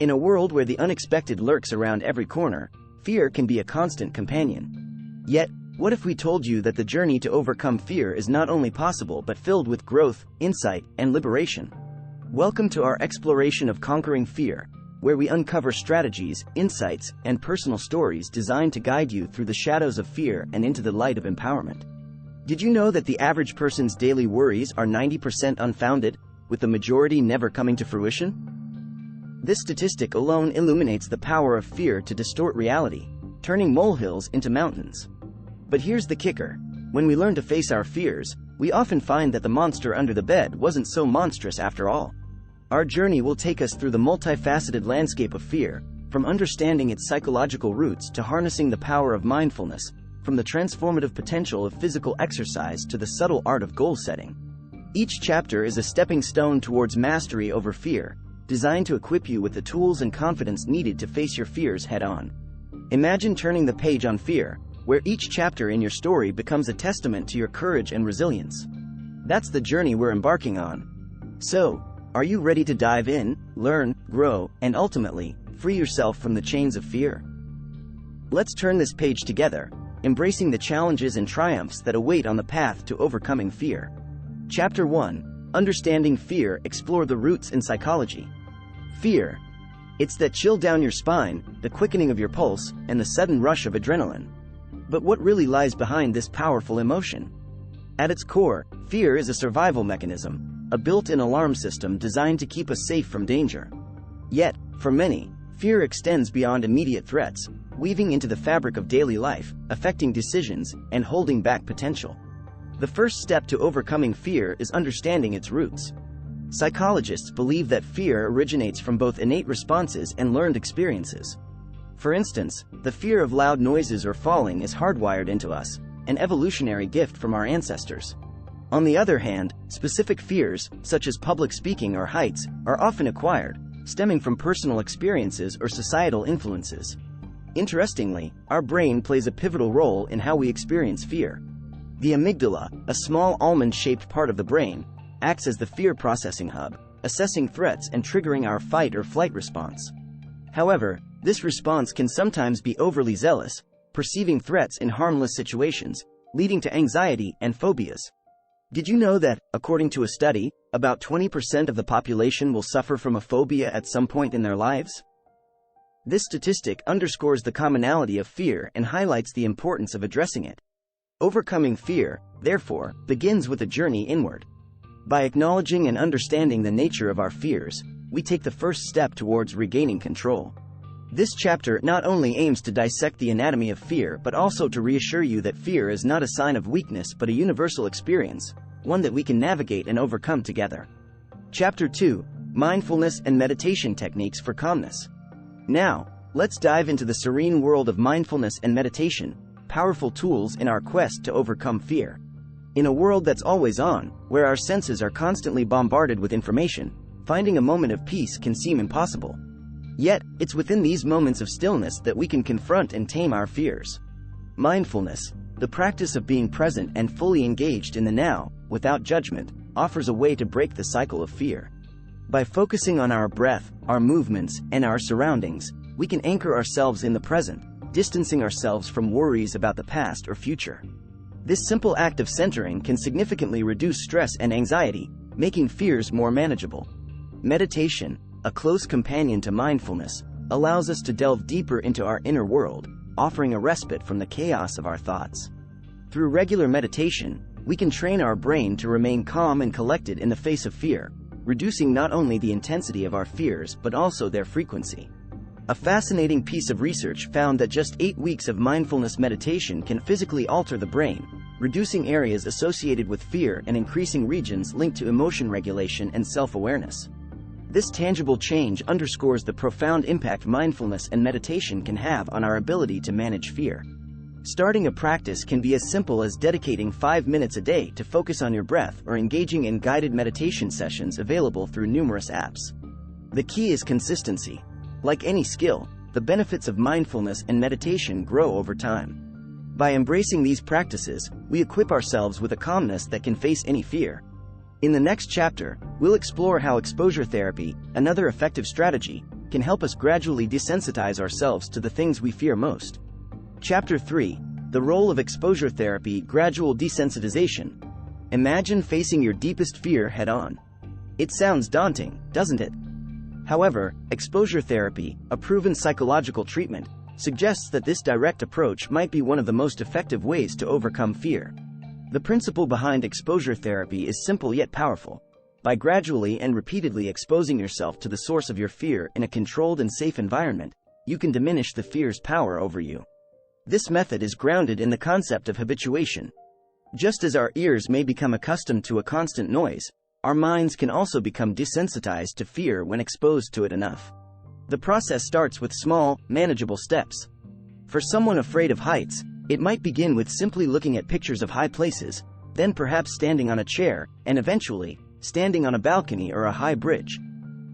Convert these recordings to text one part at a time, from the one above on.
In a world where the unexpected lurks around every corner, fear can be a constant companion. Yet, what if we told you that the journey to overcome fear is not only possible but filled with growth, insight, and liberation? Welcome to our exploration of conquering fear, where we uncover strategies, insights, and personal stories designed to guide you through the shadows of fear and into the light of empowerment. Did you know that the average person's daily worries are 90% unfounded, with the majority never coming to fruition? This statistic alone illuminates the power of fear to distort reality, turning molehills into mountains. But here's the kicker. When we learn to face our fears, we often find that the monster under the bed wasn't so monstrous after all. Our journey will take us through the multifaceted landscape of fear, from understanding its psychological roots to harnessing the power of mindfulness, from the transformative potential of physical exercise to the subtle art of goal setting. Each chapter is a stepping stone towards mastery over fear, designed to equip you with the tools and confidence needed to face your fears head-on. Imagine turning the page on fear, where each chapter in your story becomes a testament to your courage and resilience. That's the journey we're embarking on. So, are you ready to dive in, learn, grow, and ultimately, free yourself from the chains of fear? Let's turn this page together, embracing the challenges and triumphs that await on the path to overcoming fear. Chapter 1. Understanding Fear. Explore the roots in psychology. Fear. It's that chill down your spine, the quickening of your pulse, and the sudden rush of adrenaline. But what really lies behind this powerful emotion? At its core, fear is a survival mechanism, a built-in alarm system designed to keep us safe from danger. Yet, for many, fear extends beyond immediate threats, weaving into the fabric of daily life, affecting decisions, and holding back potential. The first step to overcoming fear is understanding its roots. Psychologists believe that fear originates from both innate responses and learned experiences. For instance, the fear of loud noises or falling is hardwired into us, an evolutionary gift from our ancestors. On the other hand, specific fears, such as public speaking or heights, are often acquired, stemming from personal experiences or societal influences. Interestingly, our brain plays a pivotal role in how we experience fear. The amygdala, a small almond-shaped part of the brain, acts as the fear processing hub, assessing threats and triggering our fight or flight response. However, this response can sometimes be overly zealous, perceiving threats in harmless situations, leading to anxiety and phobias. Did you know that, according to a study, about 20% of the population will suffer from a phobia at some point in their lives? This statistic underscores the commonality of fear and highlights the importance of addressing it. Overcoming fear, therefore, begins with a journey inward. By acknowledging and understanding the nature of our fears, we take the first step towards regaining control. This chapter not only aims to dissect the anatomy of fear but also to reassure you that fear is not a sign of weakness but a universal experience, one that we can navigate and overcome together. Chapter 2. Mindfulness and Meditation Techniques for Calmness. Now, let's dive into the serene world of mindfulness and meditation, powerful tools in our quest to overcome fear. In a world that's always on, where our senses are constantly bombarded with information, finding a moment of peace can seem impossible. Yet, it's within these moments of stillness that we can confront and tame our fears. Mindfulness, the practice of being present and fully engaged in the now, without judgment, offers a way to break the cycle of fear. By focusing on our breath, our movements, and our surroundings, we can anchor ourselves in the present, distancing ourselves from worries about the past or future. This simple act of centering can significantly reduce stress and anxiety, making fears more manageable. Meditation, a close companion to mindfulness, allows us to delve deeper into our inner world, offering a respite from the chaos of our thoughts. Through regular meditation, we can train our brain to remain calm and collected in the face of fear, reducing not only the intensity of our fears but also their frequency. A fascinating piece of research found that just 8 weeks of mindfulness meditation can physically alter the brain, reducing areas associated with fear and increasing regions linked to emotion regulation and self-awareness. This tangible change underscores the profound impact mindfulness and meditation can have on our ability to manage fear. Starting a practice can be as simple as dedicating 5 minutes a day to focus on your breath or engaging in guided meditation sessions available through numerous apps. The key is consistency. Like any skill, the benefits of mindfulness and meditation grow over time. By embracing these practices, we equip ourselves with a calmness that can face any fear. In the next chapter, we'll explore how exposure therapy, another effective strategy, can help us gradually desensitize ourselves to the things we fear most. Chapter 3. The role of exposure therapy, gradual desensitization. Imagine facing your deepest fear head-on. It sounds daunting, doesn't it? However, exposure therapy, a proven psychological treatment, suggests that this direct approach might be one of the most effective ways to overcome fear. The principle behind exposure therapy is simple yet powerful. By gradually and repeatedly exposing yourself to the source of your fear in a controlled and safe environment, you can diminish the fear's power over you. This method is grounded in the concept of habituation. Just as our ears may become accustomed to a constant noise, our minds can also become desensitized to fear when exposed to it enough. The process starts with small, manageable steps. For someone afraid of heights, it might begin with simply looking at pictures of high places, then perhaps standing on a chair, and eventually, standing on a balcony or a high bridge.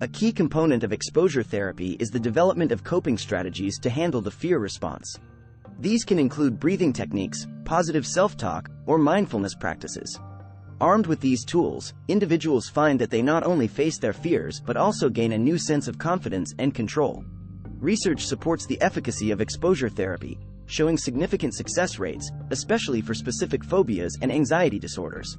A key component of exposure therapy is the development of coping strategies to handle the fear response. These can include breathing techniques, positive self-talk, or mindfulness practices. Armed with these tools, individuals find that they not only face their fears but also gain a new sense of confidence and control. Research supports the efficacy of exposure therapy, showing significant success rates, especially for specific phobias and anxiety disorders.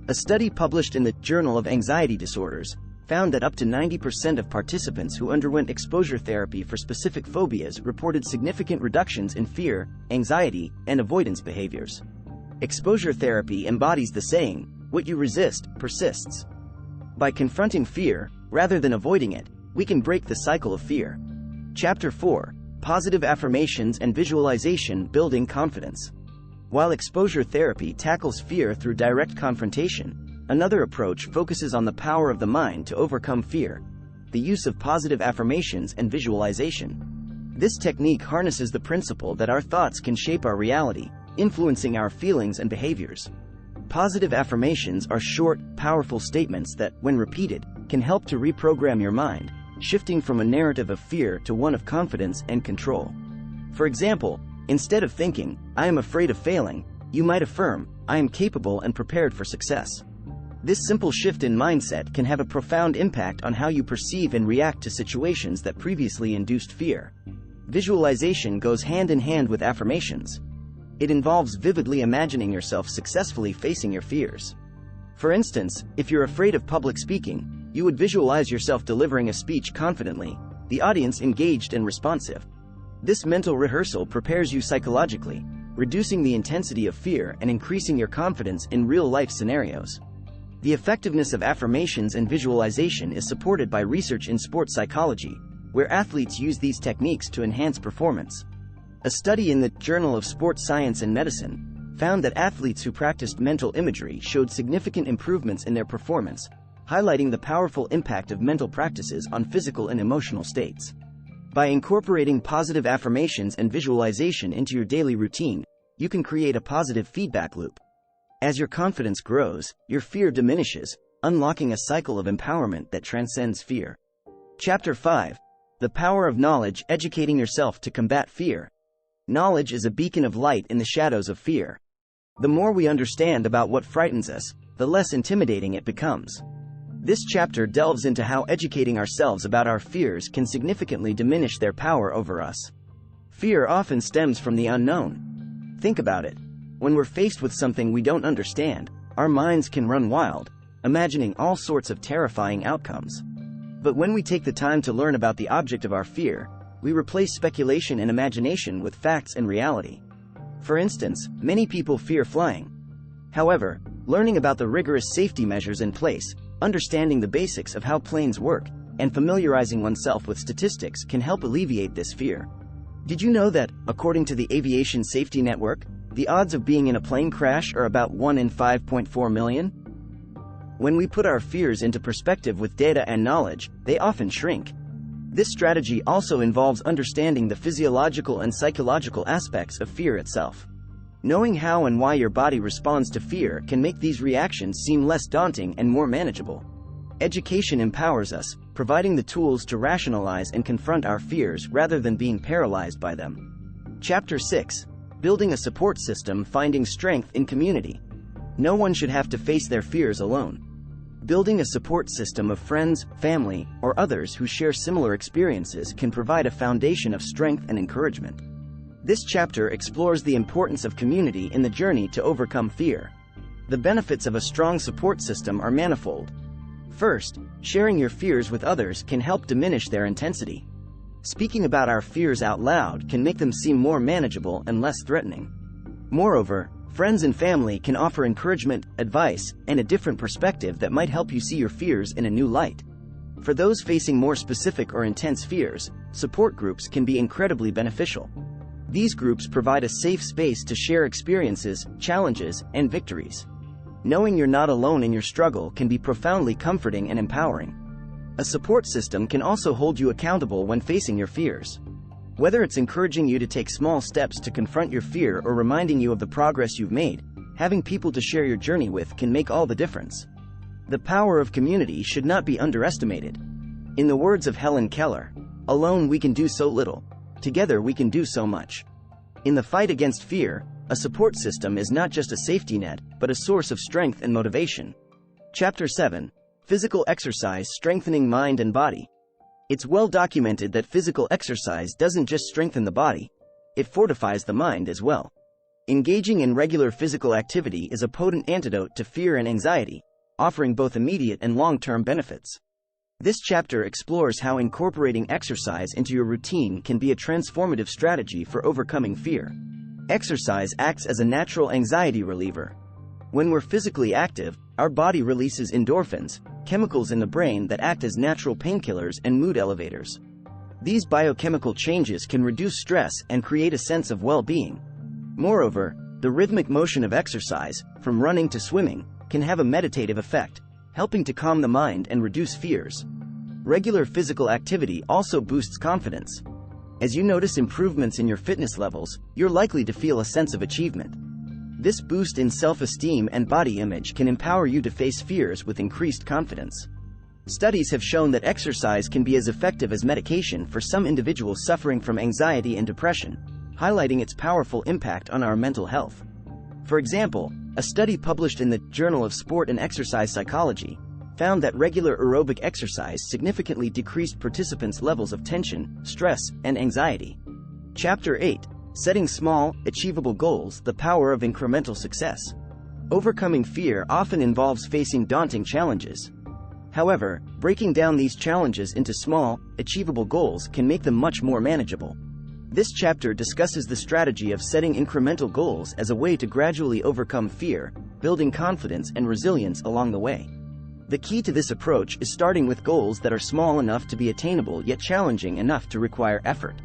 A study published in the Journal of Anxiety Disorders found that up to 90% of participants who underwent exposure therapy for specific phobias reported significant reductions in fear, anxiety, and avoidance behaviors. Exposure therapy embodies the saying, "What you resist, persists." By confronting fear, rather than avoiding it, we can break the cycle of fear. Chapter 4. Positive affirmations and visualization, building confidence. While exposure therapy tackles fear through direct confrontation, another approach focuses on the power of the mind to overcome fear: the use of positive affirmations and visualization. This technique harnesses the principle that our thoughts can shape our reality, influencing our feelings and behaviors. Positive affirmations are short, powerful statements that, when repeated, can help to reprogram your mind, shifting from a narrative of fear to one of confidence and control. For example, instead of thinking, "I am afraid of failing," you might affirm, "I am capable and prepared for success." This simple shift in mindset can have a profound impact on how you perceive and react to situations that previously induced fear. Visualization goes hand in hand with affirmations. It involves vividly imagining yourself successfully facing your fears. For instance, if you're afraid of public speaking, you would visualize yourself delivering a speech confidently, the audience engaged and responsive. This mental rehearsal prepares you psychologically, reducing the intensity of fear and increasing your confidence in real-life scenarios. The effectiveness of affirmations and visualization is supported by research in sports psychology, where athletes use these techniques to enhance performance. A study in the Journal of Sports Science and Medicine found that athletes who practiced mental imagery showed significant improvements in their performance, highlighting the powerful impact of mental practices on physical and emotional states. By incorporating positive affirmations and visualization into your daily routine, you can create a positive feedback loop. As your confidence grows, your fear diminishes, unlocking a cycle of empowerment that transcends fear. Chapter 5. The power of knowledge, educating yourself to combat fear. Knowledge is a beacon of light in the shadows of fear. The more we understand about what frightens us, the less intimidating it becomes. This chapter delves into how educating ourselves about our fears can significantly diminish their power over us. Fear often stems from the unknown. Think about it. When we're faced with something we don't understand, our minds can run wild, imagining all sorts of terrifying outcomes. But when we take the time to learn about the object of our fear, we replace speculation and imagination with facts and reality. For instance, many people fear flying. However, learning about the rigorous safety measures in place, understanding the basics of how planes work, and familiarizing oneself with statistics can help alleviate this fear. Did you know that, according to the Aviation Safety Network, the odds of being in a plane crash are about 1 in 5.4 million? When we put our fears into perspective with data and knowledge, they often shrink. This strategy also involves understanding the physiological and psychological aspects of fear itself. Knowing how and why your body responds to fear can make these reactions seem less daunting and more manageable. Education empowers us, providing the tools to rationalize and confront our fears rather than being paralyzed by them. Chapter 6. Building a support system, finding strength in community. No one should have to face their fears alone. Building a support system of friends, family, or others who share similar experiences can provide a foundation of strength and encouragement. This chapter explores the importance of community in the journey to overcome fear. The benefits of a strong support system are manifold. First, sharing your fears with others can help diminish their intensity. Speaking about our fears out loud can make them seem more manageable and less threatening. Moreover, friends and family can offer encouragement, advice, and a different perspective that might help you see your fears in a new light. For those facing more specific or intense fears, support groups can be incredibly beneficial. These groups provide a safe space to share experiences, challenges, and victories. Knowing you're not alone in your struggle can be profoundly comforting and empowering. A support system can also hold you accountable when facing your fears. Whether it's encouraging you to take small steps to confront your fear or reminding you of the progress you've made, having people to share your journey with can make all the difference. The power of community should not be underestimated. In the words of Helen Keller, "Alone we can do so little. Together we can do so much." In the fight against fear, a support system is not just a safety net, but a source of strength and motivation. Chapter 7. Physical exercise strengthening mind and body. It's well documented that physical exercise doesn't just strengthen the body, it fortifies the mind as well. Engaging in regular physical activity is a potent antidote to fear and anxiety, offering both immediate and long-term benefits. This chapter explores how incorporating exercise into your routine can be a transformative strategy for overcoming fear. Exercise acts as a natural anxiety reliever. When we're physically active, our body releases endorphins, chemicals in the brain that act as natural painkillers and mood elevators. These biochemical changes can reduce stress and create a sense of well-being. Moreover, the rhythmic motion of exercise, from running to swimming, can have a meditative effect, helping to calm the mind and reduce fears. Regular physical activity also boosts confidence. As you notice improvements in your fitness levels, you're likely to feel a sense of achievement. This boost in self-esteem and body image can empower you to face fears with increased confidence. Studies have shown that exercise can be as effective as medication for some individuals suffering from anxiety and depression, highlighting its powerful impact on our mental health. For example, a study published in the Journal of Sport and Exercise Psychology found that regular aerobic exercise significantly decreased participants' levels of tension, stress, and anxiety. Chapter 8. Setting small, achievable goals, the power of incremental success. Overcoming fear often involves facing daunting challenges. However, breaking down these challenges into small, achievable goals can make them much more manageable. This chapter discusses the strategy of setting incremental goals as a way to gradually overcome fear, building confidence and resilience along the way. The key to this approach is starting with goals that are small enough to be attainable yet challenging enough to require effort.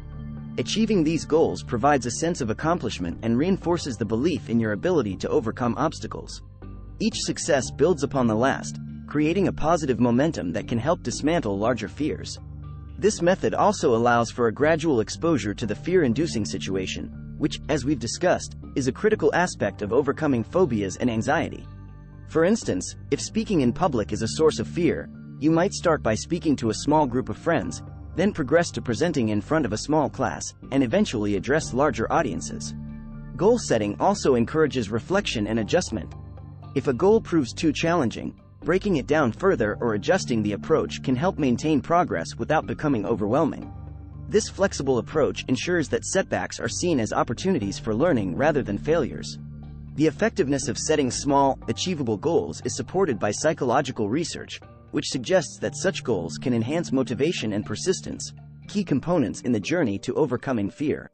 Achieving these goals provides a sense of accomplishment and reinforces the belief in your ability to overcome obstacles. Each success builds upon the last, creating a positive momentum that can help dismantle larger fears. This method also allows for a gradual exposure to the fear-inducing situation, which, as we've discussed, is a critical aspect of overcoming phobias and anxiety. For instance, if speaking in public is a source of fear, you might start by speaking to a small group of friends, then progress to presenting in front of a small class, and eventually address larger audiences. Goal setting also encourages reflection and adjustment. If a goal proves too challenging, breaking it down further or adjusting the approach can help maintain progress without becoming overwhelming. This flexible approach ensures that setbacks are seen as opportunities for learning rather than failures. The effectiveness of setting small, achievable goals is supported by psychological research, which suggests that such goals can enhance motivation and persistence, key components in the journey to overcoming fear.